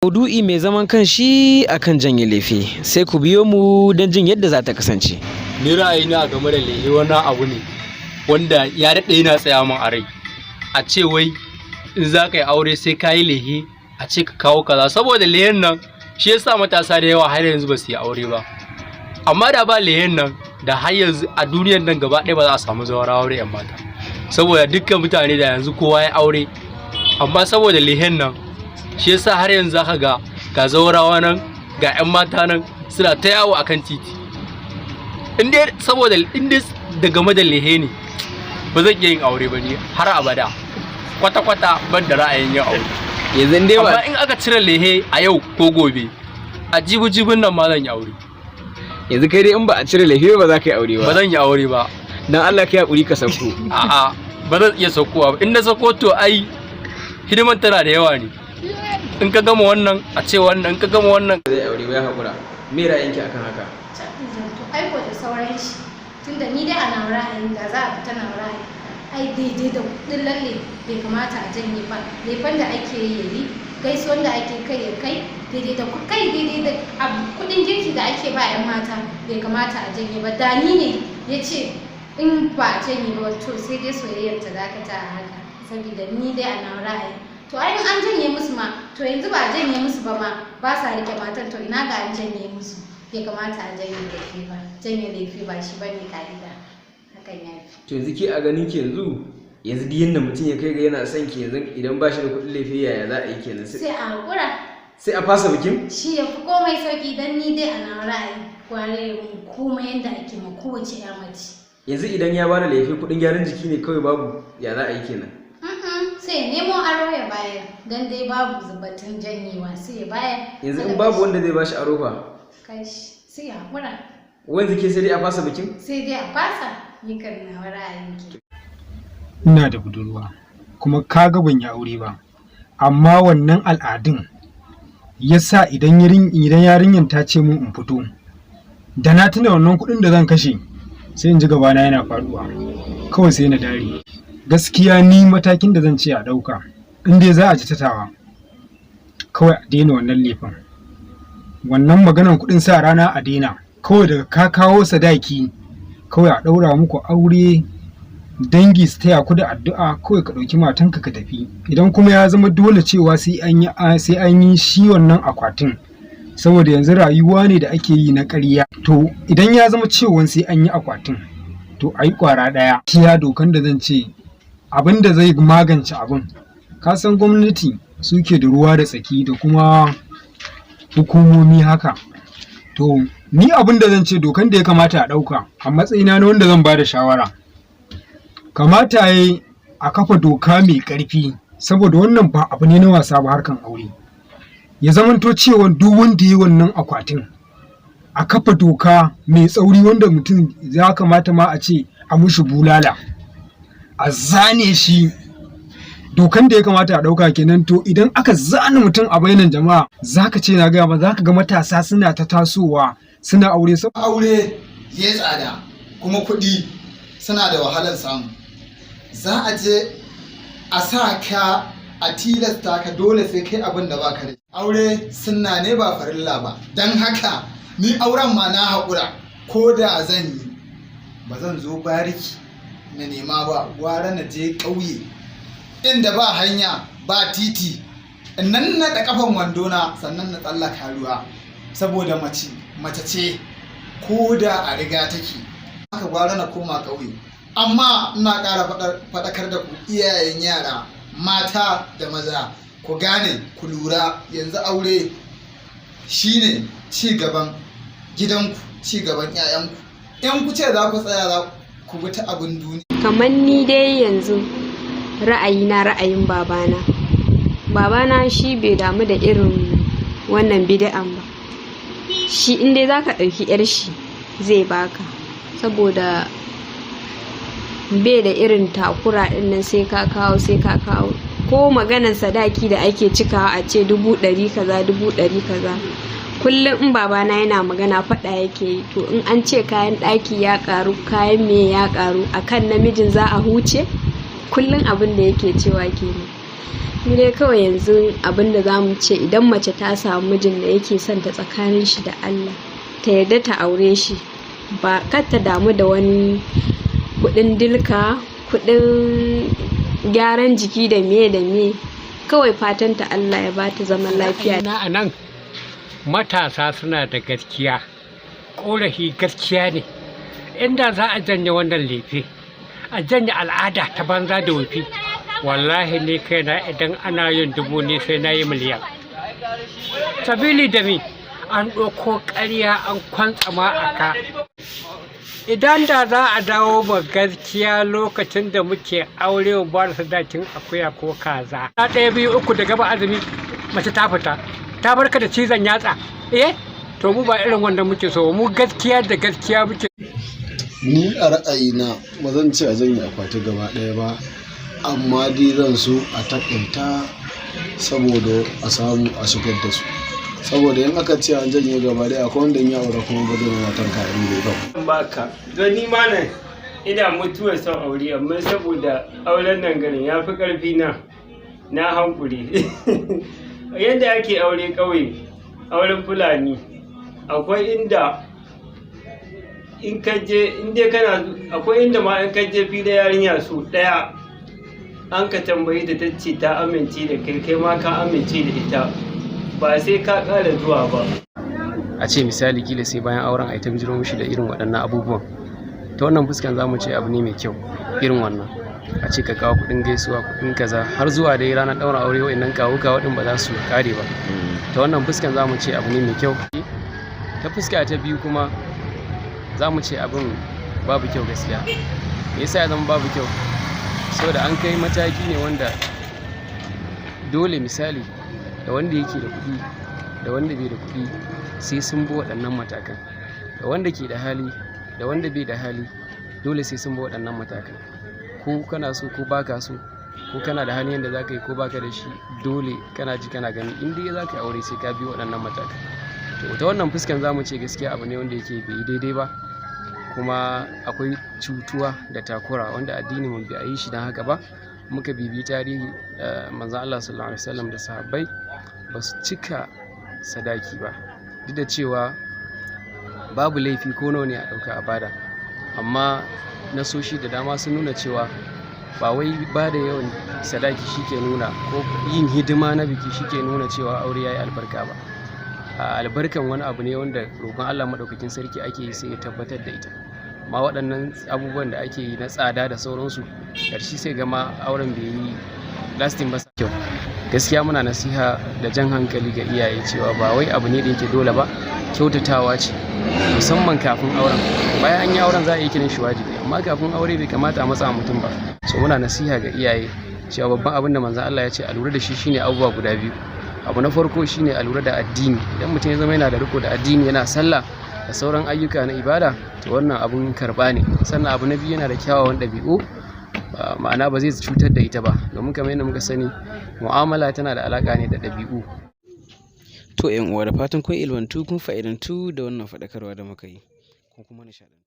Maudu'i mai zaman kanshi akan janye lefe, sai ku biyo mu don jin yadda za ta kasance. Ni ra'ayina game da lehe wannan abu ne wanda ya daɗe yana tsaya min a rai. A ce wai in za ka yi aure sai ka yi lehe, a ce ka kawo kaza, saboda lehen nan shi yasa matasa da yawa har yanzu ba su yi aure ba. Amma da ba lehen nan da har yanzu a duniyar nan gaba ɗaya ba za a samu zawarawa aure 'yan mata, saboda dukkan mutane da yanzu kowa ya aure. Amma saboda lehen nan shi yasa har yanzu zaka ga zawarawa nan, ga 'yan mata nan suna ta yawo akan titi. Saboda da game da lehe ne ba zan iya yin aure ba ni har abada, kwata-kwata ban da ra'ayin yin aure. Yanzu dai amma in aka cire lehe a yau ko gobe, a jibin nan ma zan yi aure. Yanzu kai dai in ba a cire lefe ba za ka yi aure ba? Ba zan yi aure ba. Dan Allah ka yi hakuri ka sauko. A'a ba zan iya saukowa ba. In na sauko to ai hidiman tana da yawa ne. In ka gama wannan a ce wannan, in ka gama wannan zai aure ba ya hakura. Me ra'ayinki akan haka? Ai ko da sauran shi, tunda ni dai ana ra'ayin da za a fita na ra'ayi. Ai daidai da kudin lalle bai kamata a janye ba. Laifin da ake yi gaisuwan da ake kai ya kai, daidai da kudin girki da ake ba 'yan mata bai kamata a janye ba. Da ni ne ya ce in ba a janye ba to sai dai soyayyar ta dakata a haka, saboda ni dai ana ra'ayi. To ai an janye musu ma, to yanzu ba a janye musu ba ma ba sa rike matan, to ina ga an janye musu. Bai kamata a janye laifi ba, janye laifi ba shi bane ka'ida, hakan ya fi. To yanzu ke a ganin ki yanzu duk yanda mutum ya kai ga yana son ki yanzu idan ba shi da kuɗin laifi yaya za a yi kenan? Sai a hakura. Sai a fasa bikin? Shi ya fi komai sauki, dan ni dai ana ra'ayi kware mu komai yanda ake ma kowace ya mace. Yanzu idan ya bada laifi kuɗin gyaran jiki ne kawai babu, ya za a yi kenan? Sai nemo aro ya bayar, dan dai babu zubatun janyewa sai ya bayar. Yanzu in babu wanda zai bashi aro fa? Kai sai ya hakura. Wanzu ke sai dai a fasa bikin? Sai dai a fasa, ni kan na ra'ayin ki. Ina da budurwa kuma kaga ban yi aure ba, amma wannan al'adun yasa idan yarinyar ta ce mun in fito, da na tuna wannan kuɗin da zan kashe sai in ji gabana yana faduwa, kawai sai na dare. Gaskiya ni matakin da zan ce a ɗauka, in dai za a ci tatawa kawai a daina wannan laifin. Wannan maganar kuɗin sa rana a daina, kawai daga ka kawo sadaki kawai a ɗaura muku aure, dangi su taya ku da addu'a, kawai ka ɗauki matanka ka tafi. Idan kuma ya zama dole cewa sai an yi shi wannan akwatin, saboda yanzu rayuwa ne da ake yi na ƙarya, to idan ya zama cewa sai an yi akwatin to a yi ƙwara ɗaya. Kiya dokan da zan ce abin da zai magance abin, ka san gwamnati suke da ruwa da tsaki da kuma hukumomi haka. To ni abin da zan ce dokan da ya kamata a ɗauka a matsayina na wanda zan ba da shawara, kamata ya a kafa doka mai ƙarfi, saboda wannan ba abu ne na wasa ba harkan aure. Ya zamanto cewa duk wanda ya wannan akwatin a kafa doka mai tsauri, wanda mutum ya kamata ma a ce a mushi bulala, a zane shi. Dokan da ya kamata a ɗauka kenan. To idan aka zane mutum a bainan jama'a, zaka ce na gaya ba, zaka ga matasa suna ta tasowa suna aure. Aure ya tsada kuma kuɗi suna da wahalar samu. Za a je a sa ka a tilasta ka dole sai kai abin da baka da. Aure sunna ne ba farilla ba, don haka ni auren ma na haƙura. Ko da zan yi ba zan zo bariki na nema ba, gwara na je ƙauye inda ba hanya ba titi, nan na da kafan wandona sannan na tsallaka ruwa, saboda mace ce ko da a riga take. Haka gwara na koma ƙauye. Amma ina ƙara faɗakar da ku iyayen yara mata da maza, ku gane ku lura, yanzu aure shine ci gaban gidanku, ci gaban 'ya'yanku. In ku ce za ku tsaya za ku bi ta abin duniya. Kamar ni dai yanzu ra'ayin babana shi bai damu da irin wannan bid'an ba. Shi in dai zaka ɗauki 'yar shi zai baka, saboda bai da irin takura din nan sai ka kawo ko maganan sadaki da ake cikawa a ce 100 kaza 100 kaza. Kullum in babana yana magana faɗa yake yi, to in an ce kayan ɗaki ya ƙaru, kayan me ya ƙaru, akan namijin za a huce, kullum abin da yake cewa kenan. Mu dai kawai yanzu abin da za mu ce idan mace ta samu mijin da yake son ta tsakanin shi da Allah, ta yarda ta aure shi, ba kar ta damu da wani kuɗin dilka, kuɗin gyaran jiki da me kawai fatan ta Allah ya ba ta zaman lafiya. Na a nan matasa suna da gaskiya, ƙorafi gaskiya ne. Inda za a janye wannan lefe, a janye al'ada ta banza da wofi, wallahi ne kaina idan ana yin 1000 ne sai na yi miliyan. Sabili da mi an ɗauko ƙarya an kwantsama a ka. Idan da za a dawo ma gaskiya lokacin da muke aure ba da sadakin akuya ko kaza. Na 1 2 3 da gaba azumi mace ta fita, ta barka da cizon yatsa. To mu ba irin wanda muke so, mu gaskiya da gaskiya muke. Ni a ra'ayina ba zan ce a janye akwati gaba ɗaya ba, amma dai zan so a taƙaita saboda a samu a shigar da su. Saboda in aka ce an janye gaba ɗaya akwai wanda ya aure kuma ba zai matan kayan bai ba. Baka don ni ma nan ina mutuwar son aure, amma saboda auren nan garin ya fi ƙarfi na hankuri. Yadda ake aure ƙauye, auren Fulani, akwai inda in kaje inda kana akwai inda ma in kaje fi da yarinya su ɗaya an ka tambayi da ta ce ta amince da kai ma ka amince da ita, ba sai ka ƙara zuwa ba. A ce misali kila sai bayan auren a ta bijiro mishi da irin waɗannan abubuwan, ta wannan fuskan za mu ce abu ne mai kyau irin wannan. A ce ka kawo kuɗin gaisuwa, kuɗin kaza, har zuwa dai ranar ɗaura aure wa'annan kawo ɗin ba za su kare ba. Ta wannan fuskan za mu ce abu ne mai kyau. Ta fuska ta biyu kuma za mu ce abin babu kyau gaskiya. Me yasa ya zama babu kyau? Saboda an kai mataki ne wanda dole misali da wanda yake da kuɗi da wanda bai da kuɗi sai sun bi waɗannan matakan, da wanda ke da hali da wanda bai da hali dole sai sun bi waɗannan matakan. Ko kana so ko baka so, ko kana da hali yadda za ka yi ko baka da shi, dole kana ji kana gani in dai za ka yi aure sai ka bi waɗannan matakan. To ta wannan fuskan za mu ce gaskiya abu ne wanda yake bai daidai ba, kuma akwai cutuwa da takura wanda addini mu bai yi shi don haka ba. Muka bibi tarihi manzon Allah sallallahu alaihi wasallam da sahabbai ba su cika sadaki ba, duk da cewa babu laifi ko nawa ne a ɗauka a bada, amma nasoshi da dama sun nuna cewa ba wai ba da yawan sadaki shike nuna ko yin hidima na biki shike nuna cewa aure yayi albarka ba. Albarkan wani abu ne wanda roƙon Allah maɗaukakin sarki ake yi sai ya tabbatar da ita. Ma waɗannan abubuwan da ake yi na tsada da sauransu, ƙarshe sai gama auren bai yi lasting ba kyau. Gaskiya muna nasiha da jan hankali ga iyaye cewa ba wai abu ne da yake dole ba, kyautatawa ce musamman kafin auren. Bayan an yi auren za a yi kiran shi wajibi, amma kafin aure bai kamata a matsa mutum ba. So muna nasiha ga iyaye cewa babban abin da manzon Allah ya ce a lura da shi shine abubuwa guda biyu. Abu na farko shine a lura da addini. Idan mutum ya zama yana da riko da addini, yana sallah da sauran ayyuka na ibada, to wannan abun karɓa ne. Sannan abu na biyu yana da kyawawan ɗabi'u, ma'ana ba zai cutar da ita ba, domin kamar yadda muka sani mu'amala tana da alaƙa ne da ɗabi'u. To 'yan uwa, da fatan kun ilmantu kun fa'idantu da wannan faɗakarwa da muka yi, kun kuma nishaɗantu.